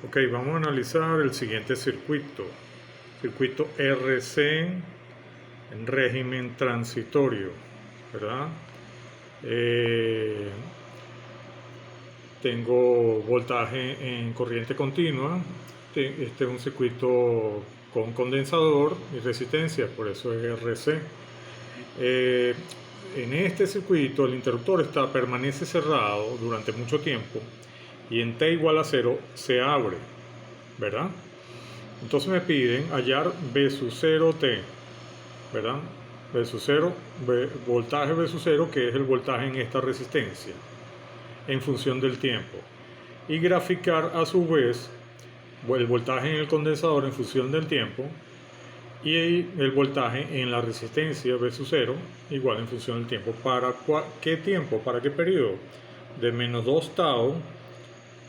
Ok, vamos a analizar el siguiente circuito RC en régimen transitorio, ¿verdad? Eh, Tengo voltaje en corriente continua. Este es un circuito con condensador y resistencia, por eso es RC. Eh, en este circuito el interruptor permanece cerrado durante mucho tiempo y en T igual a 0 se abre, ¿verdad? Entonces me piden hallar B sub 0T, ¿verdad? B sub 0, voltaje B sub 0, que es el voltaje en esta resistencia, en función del tiempo. Y graficar a su vez el voltaje en el condensador en función del tiempo y el voltaje en la resistencia B sub 0 igual en función del tiempo. ¿Para qué tiempo? ¿Para qué periodo? De menos 2 tau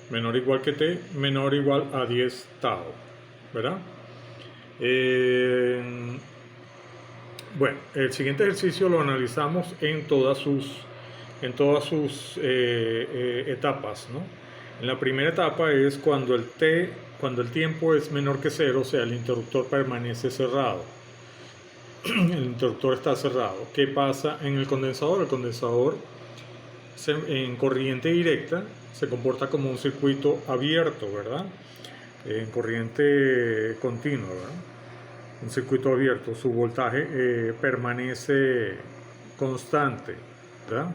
menor o igual que T, menor o igual a 10 tau, ¿verdad? Bueno, el siguiente ejercicio lo analizamos en todas sus etapas, ¿no? En la primera etapa es cuando el tiempo es menor que 0, o sea, el interruptor permanece cerrado. El interruptor está cerrado. ¿Qué pasa en el condensador? El condensador en corriente directa se comporta como un circuito abierto, ¿verdad? En corriente continua, ¿verdad? Un circuito abierto, su voltaje permanece constante, ¿verdad?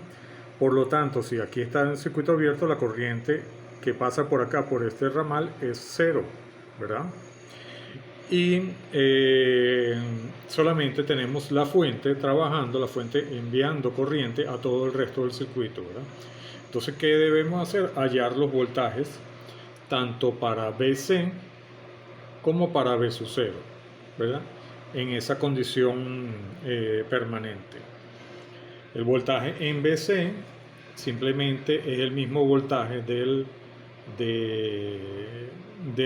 Por lo tanto, si aquí está en el circuito abierto, la corriente que pasa por acá, por este ramal, es 0, ¿verdad? Y solamente tenemos la fuente trabajando, la fuente enviando corriente a todo el resto del circuito, ¿verdad? Entonces, ¿qué debemos hacer? Hallar los voltajes tanto para BC como para B sub 0, ¿verdad? En esa condición permanente. El voltaje en BC simplemente es el mismo voltaje de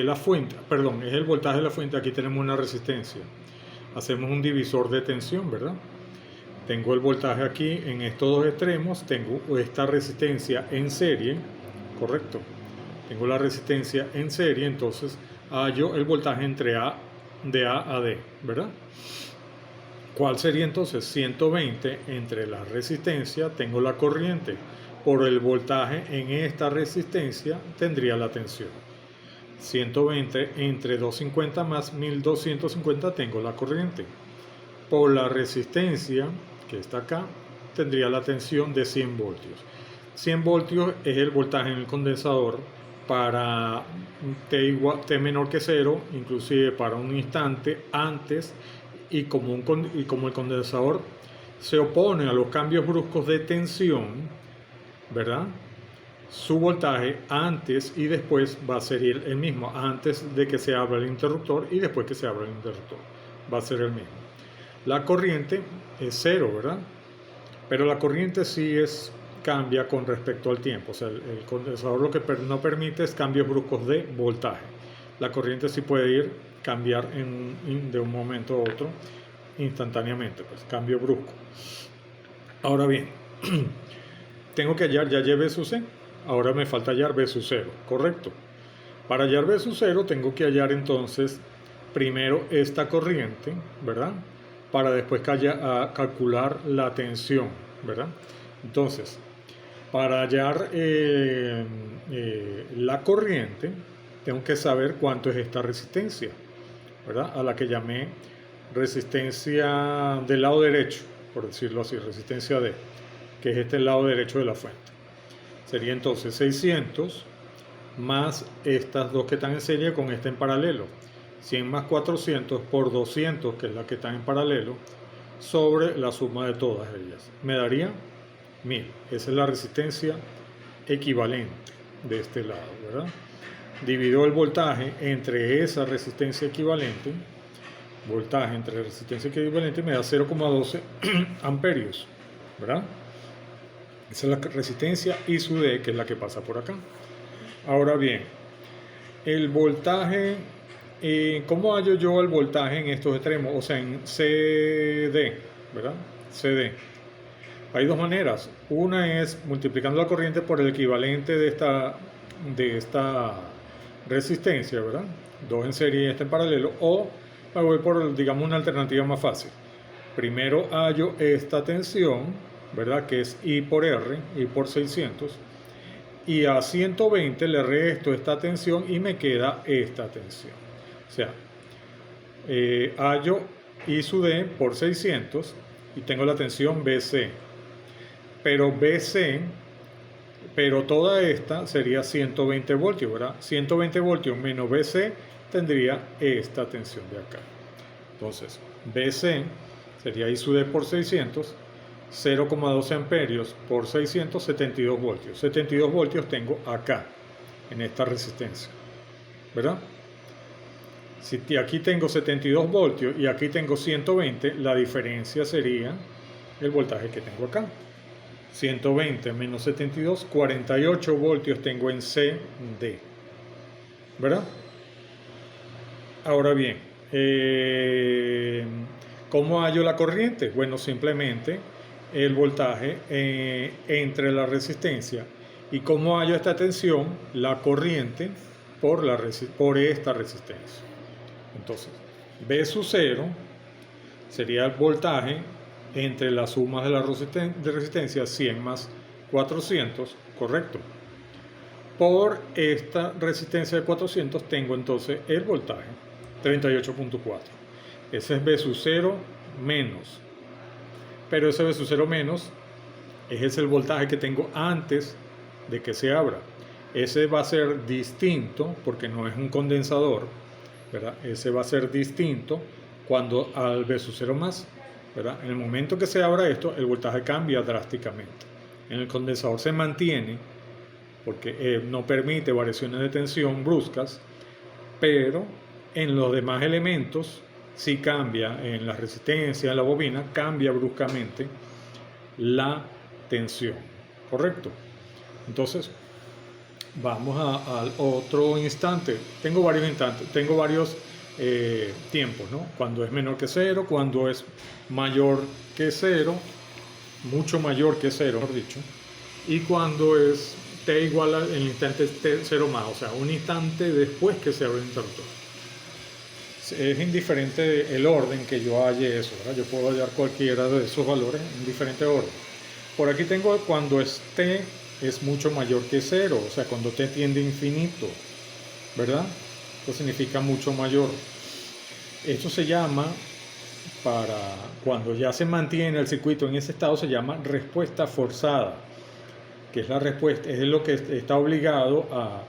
la fuente, perdón, es el voltaje de la fuente. Aquí tenemos una resistencia. Hacemos un divisor de tensión, ¿verdad? Tengo el voltaje aquí en estos dos extremos, tengo esta resistencia en serie, correcto. Tengo la resistencia en serie, entonces hallo el voltaje entre de A a D, ¿verdad? ¿Cuál sería entonces? 120 entre la resistencia, tengo la corriente, por el voltaje en esta resistencia tendría la tensión. 120 entre 250 más 1250 tengo la corriente. Por la resistencia, que está acá, tendría la tensión de 100 voltios. 100 voltios es el voltaje en el condensador para T menor que 0, inclusive para un instante antes, y como el condensador se opone a los cambios bruscos de tensión, ¿verdad? Su voltaje antes y después va a ser el mismo, antes de que se abra el interruptor y después que se abra el interruptor, va a ser el mismo. La corriente es 0, ¿verdad? Pero la corriente sí cambia con respecto al tiempo. O sea, el condensador lo que no permite es cambios bruscos de voltaje. La corriente sí puede cambiar de un momento a otro instantáneamente, pues cambio brusco. Ahora bien, tengo que hallar ya B sub C. Ahora me falta hallar B sub 0, correcto. Para hallar B sub 0 tengo que hallar entonces primero esta corriente, ¿verdad? Para después calcular la tensión, ¿verdad? Entonces, para hallar la corriente, tengo que saber cuánto es esta resistencia, ¿verdad? A la que llamé resistencia del lado derecho, por decirlo así, resistencia D, que es este lado derecho de la fuente. Sería entonces 600 más estas dos que están en serie con esta en paralelo. 100 más 400 por 200, que es la que está en paralelo, sobre la suma de todas ellas. Me daría 1000. Esa es la resistencia equivalente de este lado, ¿verdad? Divido el voltaje entre esa resistencia equivalente, voltaje entre resistencia equivalente, me da 0,12 amperios, ¿verdad? Esa es la resistencia I sub D, que es la que pasa por acá. Ahora bien, el voltaje, ¿cómo hallo yo el voltaje en estos extremos? O sea, en CD, ¿verdad? CD. Hay dos maneras. Una es multiplicando la corriente por el equivalente de esta resistencias, ¿verdad? Dos en serie y esta en paralelo, o me voy por, digamos, una alternativa más fácil. Primero hallo esta tensión, ¿verdad? Que es I por R, I por 600, y a 120 le resto esta tensión y me queda esta tensión. O sea, hallo I sub D por 600 y tengo la tensión BC. Pero BC, pero toda esta sería 120 voltios, ¿verdad? 120 voltios menos BC tendría esta tensión de acá. Entonces, BC sería I sub D por 600, 0,12 amperios por 600, 72 voltios. 72 voltios tengo acá, en esta resistencia, ¿verdad? Si aquí tengo 72 voltios y aquí tengo 120, la diferencia sería el voltaje que tengo acá. 120 menos 72, 48 voltios tengo en CD, ¿verdad? Ahora bien, ¿cómo hallo la corriente? Bueno, simplemente el voltaje entre la resistencia. ¿Y cómo hallo esta tensión? La corriente por esta resistencia. Entonces, B sub 0 sería el voltaje entre las sumas de la resistencia 100 más 400, correcto. Por esta resistencia de 400 tengo entonces el voltaje 38.4. Ese es B sub 0 menos. Pero ese B sub 0 menos es el voltaje que tengo antes de que se abra. Ese va a ser distinto porque no es un condensador, ¿verdad? Ese va a ser distinto cuando al B sub 0 más, ¿verdad? En el momento que se abra esto, el voltaje cambia drásticamente. En el condensador se mantiene porque no permite variaciones de tensión bruscas, pero en los demás elementos sí cambia. En la resistencia, en la bobina, cambia bruscamente la tensión, ¿correcto? Entonces, vamos al otro instante. Tengo varios instantes, tengo varios tiempos, ¿no? Cuando es menor que 0, cuando es mayor que 0, mucho mayor que 0, mejor dicho, y cuando es t igual al instante t 0 más, o sea, un instante después que se abre el interruptor. Es indiferente el orden que yo halle eso, ¿verdad? Yo puedo hallar cualquiera de esos valores en diferente orden. Por aquí tengo cuando es t es mucho mayor que 0, o sea, cuando t tiende a infinito, ¿verdad? Esto significa mucho mayor. Esto se llama, para cuando ya se mantiene el circuito en ese estado, se llama respuesta forzada, que es la respuesta, es lo que está obligado a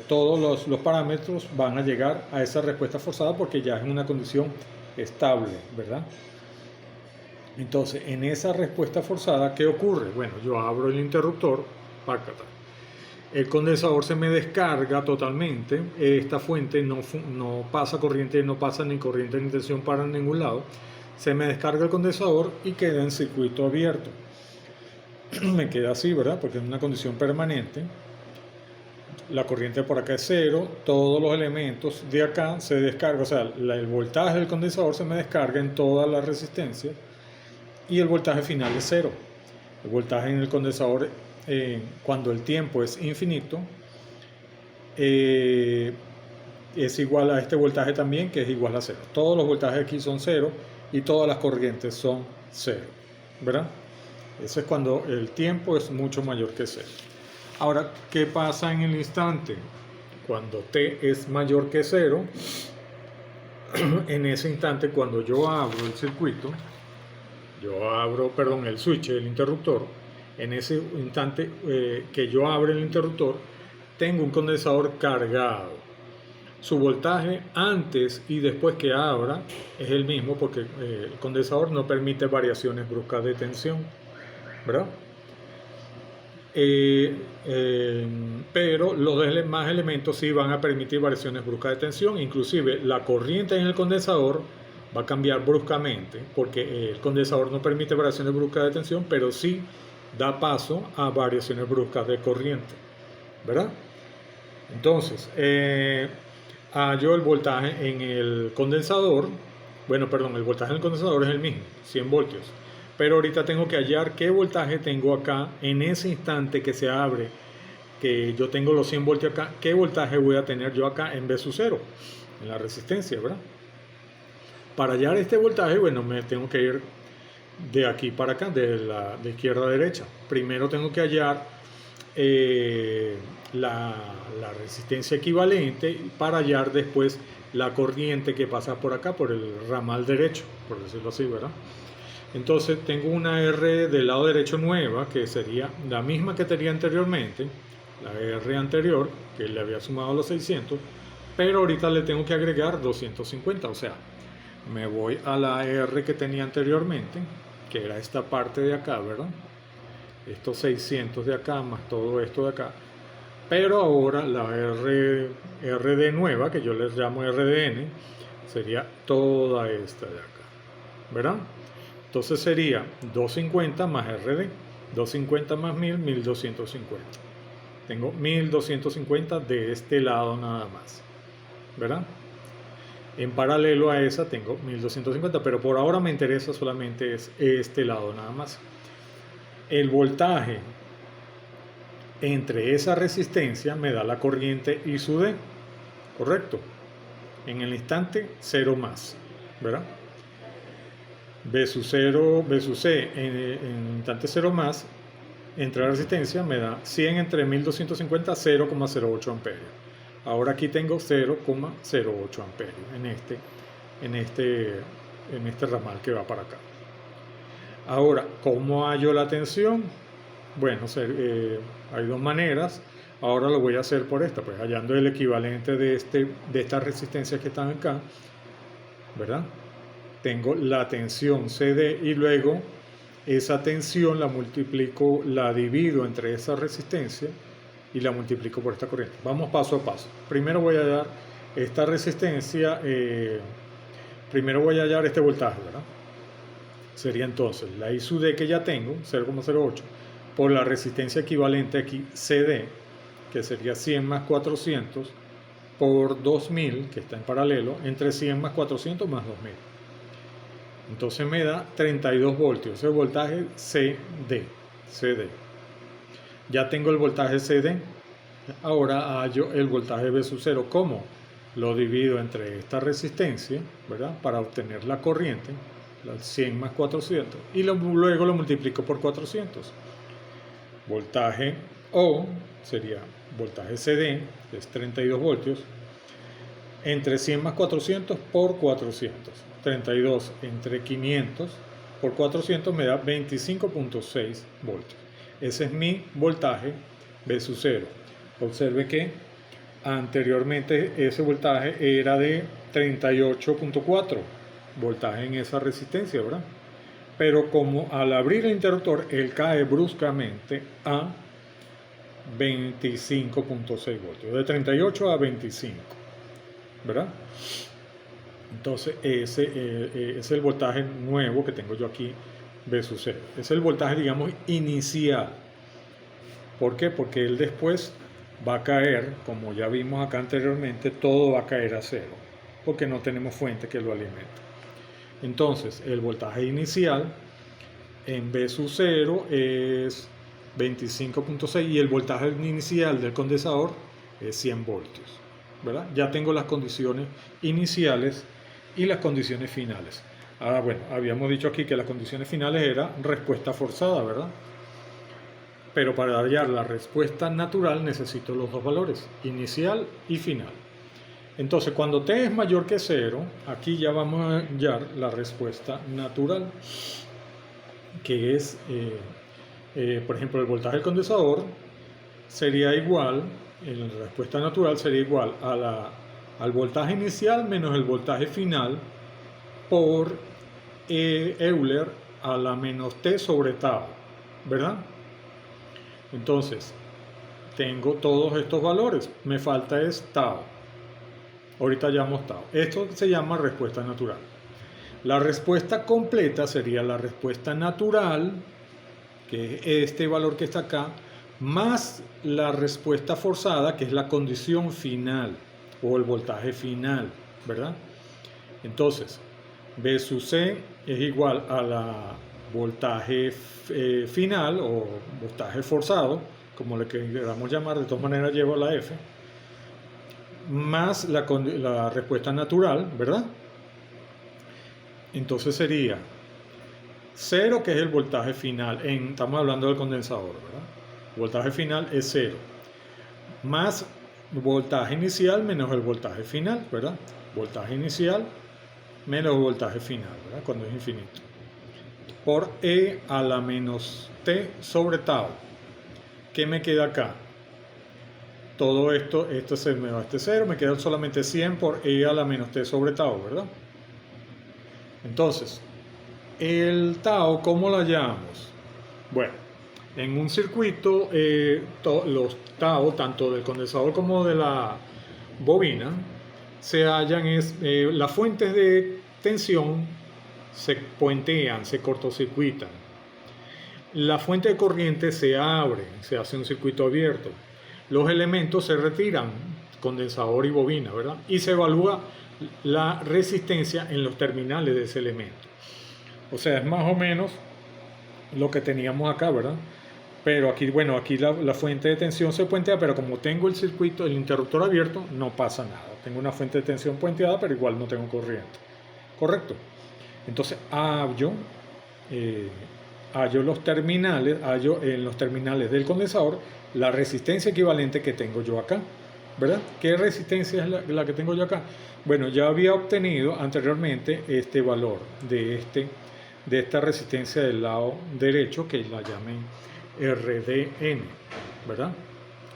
todos los parámetros van a llegar a esa respuesta forzada porque ya es una condición estable, ¿verdad? Entonces, en esa respuesta forzada, ¿qué ocurre? Bueno, yo abro el interruptor, el condensador se me descarga totalmente, esta fuente no pasa corriente, no pasa ni corriente ni tensión para ningún lado, se me descarga el condensador y queda en circuito abierto. Me queda así, ¿verdad? Porque es una condición permanente. La corriente por acá es 0, todos los elementos de acá se descargan, o sea, el voltaje del condensador se me descarga en todas las resistencias y el voltaje final es 0. El voltaje en el condensador, cuando el tiempo es infinito, es igual a este voltaje también, que es igual a 0. Todos los voltajes aquí son 0 y todas las corrientes son 0, ¿verdad? Eso es cuando el tiempo es mucho mayor que 0. Ahora, ¿qué pasa en el instante? Cuando t es mayor que 0, en ese instante, cuando yo abro el circuito, el switch, el interruptor, en ese instante que yo abro el interruptor, tengo un condensador cargado. Su voltaje antes y después que abra es el mismo porque el condensador no permite variaciones bruscas de tensión, ¿verdad? Pero los demás elementos sí van a permitir variaciones bruscas de tensión, inclusive la corriente en el condensador va a cambiar bruscamente porque el condensador no permite variaciones bruscas de tensión, pero sí da paso a variaciones bruscas de corriente, ¿verdad? Entonces, hallo el voltaje en el condensador, el voltaje en el condensador es el mismo, 100 voltios. Pero ahorita tengo que hallar qué voltaje tengo acá en ese instante que se abre, que yo tengo los 100 voltios acá, ¿qué voltaje voy a tener yo acá en V sub 0? En la resistencia, ¿verdad? Para hallar este voltaje, bueno, me tengo que ir de aquí para acá, de izquierda a derecha. Primero tengo que hallar la resistencia equivalente para hallar después la corriente que pasa por acá, por el ramal derecho, por decirlo así, ¿verdad? Entonces tengo una R del lado derecho nueva, que sería la misma que tenía anteriormente, la R anterior, que le había sumado los 600, pero ahorita le tengo que agregar 250, o sea, me voy a la R que tenía anteriormente, que era esta parte de acá, ¿verdad? Estos 600 de acá más todo esto de acá. Pero ahora la RD nueva, que yo les llamo RDN, sería toda esta de acá, ¿verdad? Entonces sería 250 más RD, 250 más 1000, 1250. Tengo 1250 de este lado nada más, ¿verdad? En paralelo a esa tengo 1250, pero por ahora me interesa solamente es este lado nada más. El voltaje entre esa resistencia me da la corriente I sub D, ¿correcto? En el instante 0 más, ¿verdad? B sub 0, B sub C en instante 0 más, entre la resistencia me da 100 entre 1250, 0,08 amperios. Ahora aquí tengo 0,08 amperios en este ramal que va para acá. Ahora, ¿cómo hallo la tensión? Bueno, hay dos maneras. Ahora lo voy a hacer por esta, pues hallando el equivalente de estas resistencias que están acá, ¿verdad? Tengo la tensión CD y luego esa tensión la multiplico, la divido entre esa resistencia y la multiplico por esta corriente. Vamos paso a paso. Primero voy a hallar esta resistencia, primero voy a hallar este voltaje, ¿verdad? Sería entonces la I sub D que ya tengo, 0,08, por la resistencia equivalente aquí, CD, que sería 100 más 400, por 2000, que está en paralelo, entre 100 más 400 más 2000. Entonces me da 32 voltios, ese voltaje CD. Ya tengo el voltaje CD, ahora hallo el voltaje V sub 0. ¿Cómo? Lo divido entre esta resistencia, ¿verdad? Para obtener la corriente, 100 más 400, y luego lo multiplico por 400. Voltaje O sería voltaje CD, que es 32 voltios, entre 100 más 400 por 400. 32 entre 500 por 400 me da 25.6 voltios. Ese es mi voltaje V sub 0. Observe que anteriormente ese voltaje era de 38.4 voltaje en esa resistencia, ¿verdad? Pero como al abrir el interruptor él cae bruscamente a 25.6 voltios, de 38 a 25, ¿verdad? Entonces ese es el voltaje nuevo que tengo yo aquí, V sub 0. Es el voltaje, digamos, inicial. ¿Por qué? Porque él después va a caer, como ya vimos acá anteriormente, todo va a caer a cero, porque no tenemos fuente que lo alimente. Entonces, el voltaje inicial en V sub 0 es 25.6 y el voltaje inicial del condensador es 100 voltios, ¿verdad? Ya tengo las condiciones iniciales y las condiciones finales. Ahora, bueno, habíamos dicho aquí que las condiciones finales era respuesta forzada, ¿verdad? Pero para hallar la respuesta natural necesito los dos valores, inicial y final. Entonces, cuando t es mayor que 0, aquí ya vamos a hallar la respuesta natural, que es, por ejemplo, el voltaje del condensador sería igual, la respuesta natural sería igual al voltaje inicial menos el voltaje final por Euler a la menos T sobre tau, ¿verdad? Entonces, tengo todos estos valores, me falta es tau. Ahorita llamamos tau. Esto se llama respuesta natural. La respuesta completa sería la respuesta natural, que es este valor que está acá, más la respuesta forzada, que es la condición final o el voltaje final, ¿verdad? Entonces, V sub C es igual a la voltaje final o voltaje forzado como le queramos llamar, de todas maneras llevo la F, más la respuesta natural, ¿verdad? Entonces sería 0, que es el voltaje final, estamos hablando del condensador, ¿verdad? El voltaje final es 0, más voltaje inicial menos el voltaje final, ¿verdad? Voltaje inicial menos voltaje final, ¿verdad? Cuando es infinito. Por E a la menos T sobre tau. ¿Qué me queda acá? Todo esto se me va a este 0, me queda solamente 100 por E a la menos T sobre tau, ¿verdad? Entonces, el tau, ¿cómo lo hallamos? Bueno, en un circuito, los tau, tanto del condensador como de la bobina, se hallan, las fuentes de tensión se puentean, se cortocircuitan. La fuente de corriente se abre, se hace un circuito abierto. Los elementos se retiran, condensador y bobina, ¿verdad? Y se evalúa la resistencia en los terminales de ese elemento. O sea, es más o menos lo que teníamos acá, ¿verdad? Pero aquí, bueno, aquí la fuente de tensión se puentea, pero como tengo el circuito, el interruptor abierto, no pasa nada. Tengo una fuente de tensión puenteada, pero igual no tengo corriente. ¿Correcto? Entonces, hallo los terminales, hallo en los terminales del condensador la resistencia equivalente que tengo yo acá, ¿verdad? ¿Qué resistencia es la que tengo yo acá? Bueno, ya había obtenido anteriormente este valor de esta resistencia del lado derecho, que la llamé RDN, ¿verdad?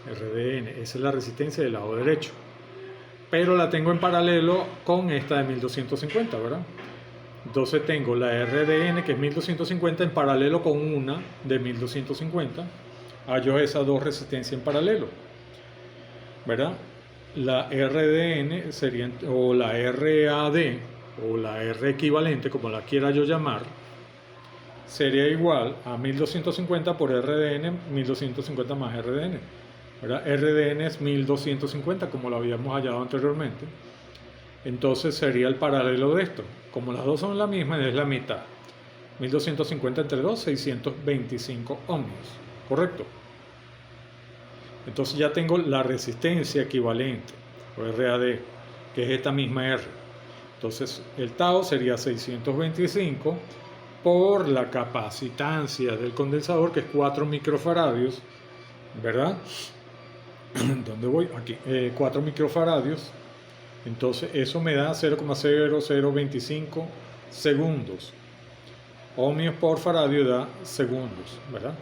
RDN, esa es la resistencia del lado derecho. Pero la tengo en paralelo con esta de 1250, ¿verdad? Entonces tengo la RDN, que es 1250, en paralelo con una de 1250. Hallo esas dos resistencias en paralelo, ¿verdad? La RDN sería, o la RAD, o la R equivalente, como la quiera yo llamar, sería igual a 1250 por RDN, 1250 más RDN, ¿verdad? RDN es 1250, como lo habíamos hallado anteriormente. Entonces sería el paralelo de esto. Como las dos son la misma, es la mitad. 1250 entre 2, 625 ohmios. ¿Correcto? Entonces ya tengo la resistencia equivalente, o RAD, que es esta misma R. Entonces el tau sería 625 por la capacitancia del condensador, que es 4 microfaradios, ¿verdad? ¿Dónde voy? Aquí. 4 microfaradios. Entonces eso me da 0,0025 segundos. Ohmios por faradio da segundos, ¿verdad?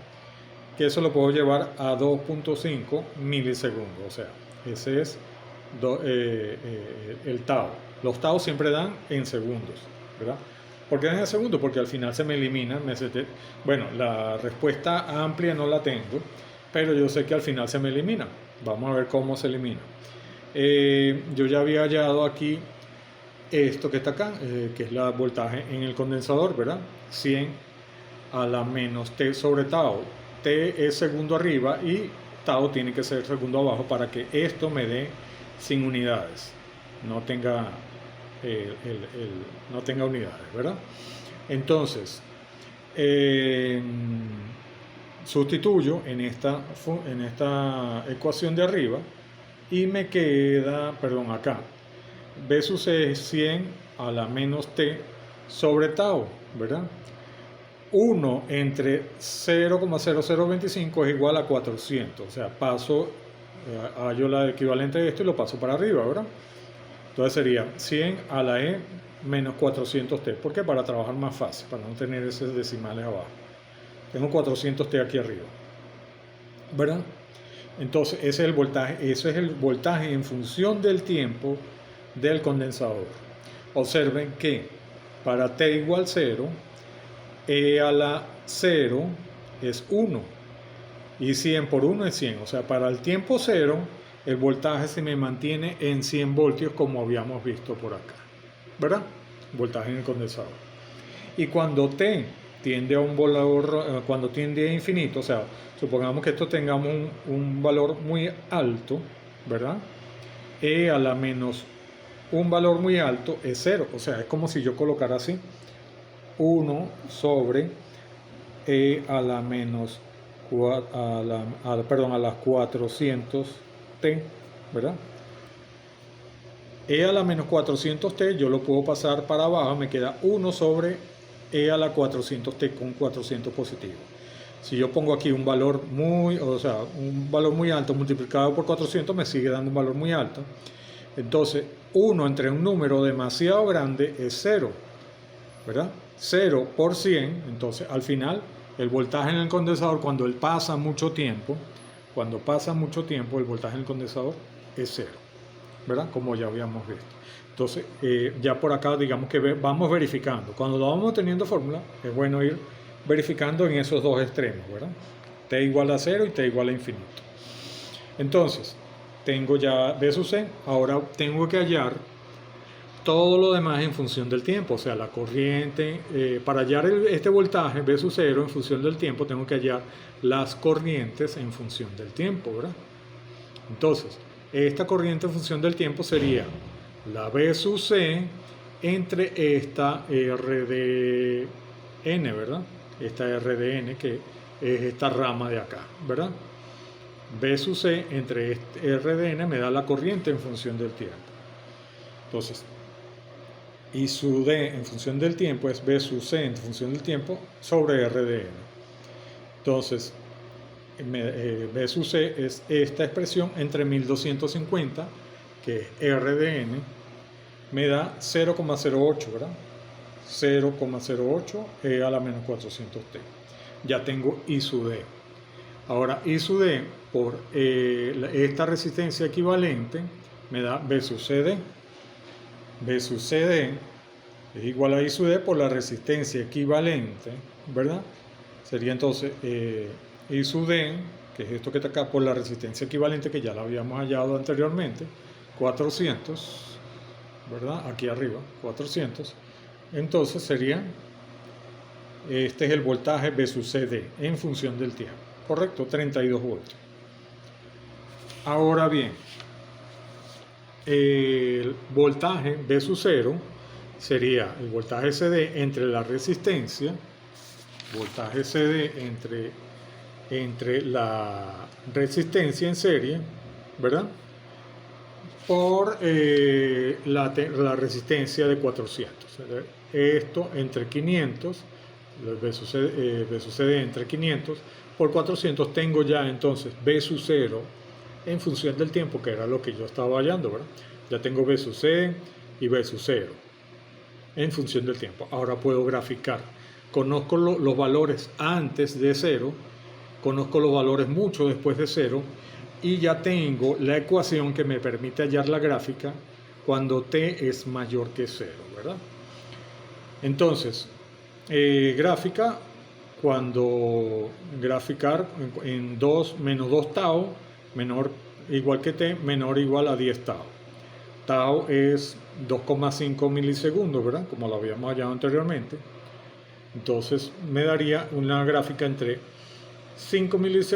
Que eso lo puedo llevar a 2.5 milisegundos. O sea, ese es el tau. Los tau siempre dan en segundos, ¿verdad? ¿Por qué dan en segundos? Porque al final se me elimina. Bueno, la respuesta amplia no la tengo, pero yo sé que al final se me elimina. Vamos a ver cómo se elimina. Yo ya había hallado aquí esto que está acá, que es la voltaje en el condensador, ¿verdad? 100 a la menos T sobre tau. T es segundo arriba y tau tiene que ser segundo abajo para que esto me dé sin unidades, no tenga unidades, ¿verdad? Entonces, sustituyo en esta ecuación de arriba y me queda, perdón, acá, B sub C es 100 a la menos T sobre tau, ¿verdad? 1 entre 0,0025 es igual a 400, o sea, paso, hallo la equivalente de esto y lo paso para arriba, ¿verdad? Entonces sería 100 a la E menos 400T. ¿Por qué? Para trabajar más fácil, para no tener esos decimales abajo. Tengo 400T aquí arriba, ¿verdad? Entonces ese es el voltaje, eso es el voltaje en función del tiempo del condensador. Observen que para T igual 0, E a la 0 es 1 y 100 por 1 es 100. O sea, para el tiempo 0 el voltaje se me mantiene en 100 voltios como habíamos visto por acá, ¿verdad? Voltaje en el condensador. Y cuando T tiende a un valor, cuando tiende a infinito, o sea, supongamos que esto tengamos un valor muy alto, ¿verdad? E a la menos un valor muy alto es 0, o sea, es como si yo colocara así 1 sobre E a la menos a las 400 t, ¿verdad? E a la menos 400 t yo lo puedo pasar para abajo, me queda 1 sobre e a la 400 t con 400 positivo. Si yo pongo aquí un valor un valor muy alto multiplicado por 400 me sigue dando un valor muy alto. Entonces 1 entre un número demasiado grande es 0, ¿verdad? 0 por 100, entonces al final el voltaje en el condensador cuando pasa mucho tiempo, el voltaje en el condensador es 0, ¿verdad? Como ya habíamos visto. Entonces ya por acá digamos que vamos verificando. Cuando lo vamos teniendo fórmula es bueno ir verificando en esos dos extremos, ¿verdad? T igual a 0 y T igual a infinito. Entonces tengo ya B sub C, ahora tengo que hallar todo lo demás en función del tiempo, o sea, la corriente. Para hallar este voltaje B sub 0 en función del tiempo, tengo que hallar las corrientes en función del tiempo, ¿verdad? Entonces, esta corriente en función del tiempo sería la B sub C entre esta R de N, ¿verdad? Esta R de N, que es esta rama de acá, ¿verdad? B sub C entre este R de N me da la corriente en función del tiempo. Entonces, I sub D en función del tiempo es B sub C en función del tiempo sobre R de N. Entonces, B sub C es esta expresión entre 1250, que es R de N, me da 0,08, ¿verdad? 0,08 e a la menos 400 t. Ya tengo I sub D. Ahora I sub D por esta resistencia equivalente me da B sub CD. B sub CD es igual a I sub D por la resistencia equivalente, ¿verdad? Sería entonces I sub D, que es esto que está acá, por la resistencia equivalente que ya la habíamos hallado anteriormente, 400, ¿verdad? Aquí arriba, 400. Entonces sería, este es el voltaje B sub CD en función del tiempo, ¿correcto? 32 voltios. Ahora bien, el voltaje B sub 0 sería el voltaje CD entre la resistencia, voltaje CD entre la resistencia en serie, ¿verdad? Por la resistencia de 400. Esto entre 500, B sub CD entre 500 por 400, tengo ya entonces B sub 0 en función del tiempo, que era lo que yo estaba hallando, ¿verdad? Ya tengo B sub C y B sub 0 en función del tiempo. Ahora puedo graficar. Conozco los valores antes de 0, conozco los valores mucho después de 0, y ya tengo la ecuación que me permite hallar la gráfica cuando t es mayor que 0, ¿verdad? Entonces, graficar en menos 2 tau, menor igual que t, menor o igual a 10 tau. Tau es 2,5 milisegundos, ¿verdad? Como lo habíamos hallado anteriormente. Entonces me daría una gráfica entre 5 milisegundos